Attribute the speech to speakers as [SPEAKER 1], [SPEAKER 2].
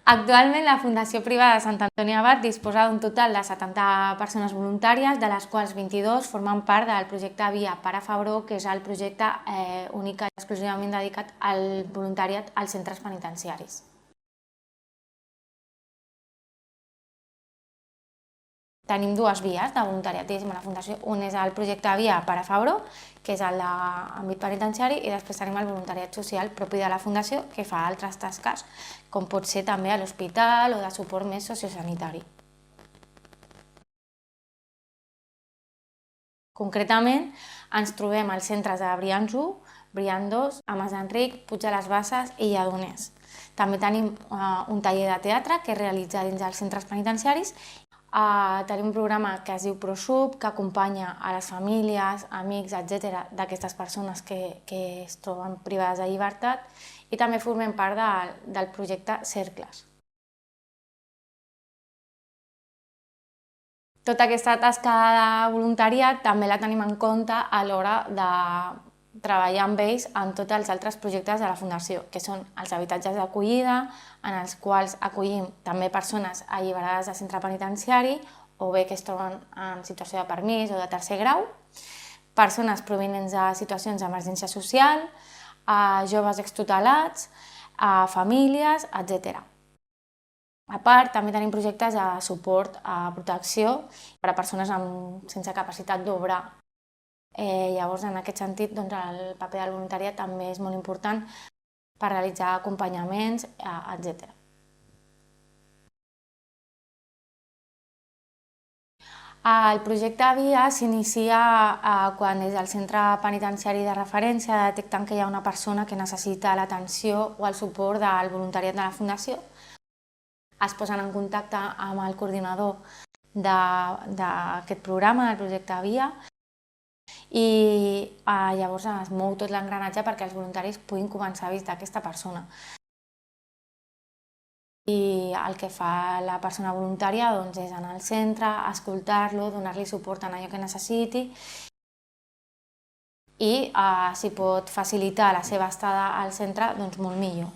[SPEAKER 1] Actualment, la Fundació Privada Sant Antoni Abat disposa d'un total de 70 persones voluntàries, de les quals 22 formen part del projecte Via Pare Fabró, que és el projecte únic i exclusivament dedicat al voluntariat als centres penitenciaris. Tenim dues vies de voluntariatisme a la Fundació. Un és el projecte Via Pare Fabró, que és el d'àmbit penitenciari, i després tenim el voluntariat social propi de la Fundació, que fa altres tasques, com pot ser també a l'hospital o de suport més sociosanitari. Concretament, ens trobem als centres de Brians 1, Brians 2, a Mas d'Enric, Puig de les Basses i Lledoners. També tenim un taller de teatre que es realitza dins dels centres penitenciaris. Tenim un programa que es diu ProSub, que acompanya a les famílies, amics, etc. d'aquestes persones que es troben privades de llibertat, i també formem part del projecte Cercles. Tota aquesta tasca de voluntariat també la tenim en compte a l'hora de treballar amb ells en tots els altres projectes de la Fundació, que són els habitatges d'acollida, en els quals acollim també persones alliberades de centre penitenciari o bé que es troben en situació de permís o de tercer grau, persones provinents de situacions d'emergència social, joves extutelats, famílies, etc. A part, també tenim projectes de suport a protecció per a persones sense capacitat d'obrar. Llavors, en aquest sentit, el paper del voluntariat també és molt important per realitzar acompanyaments, etc. El projecte Via s'inicia quan des del centre penitenciari de referència detecten que hi ha una persona que necessita l'atenció o el suport del voluntariat de la Fundació. Es posen en contacte amb el coordinador d'aquest programa, del projecte Via, i llavors es mou tot l'engranatge perquè els voluntaris puguin començar a visitar aquesta persona. I el que fa la persona voluntària és anar al centre, escoltar-lo, donar-li suport en allò que necessiti i si pot facilitar la seva estada al centre, molt millor.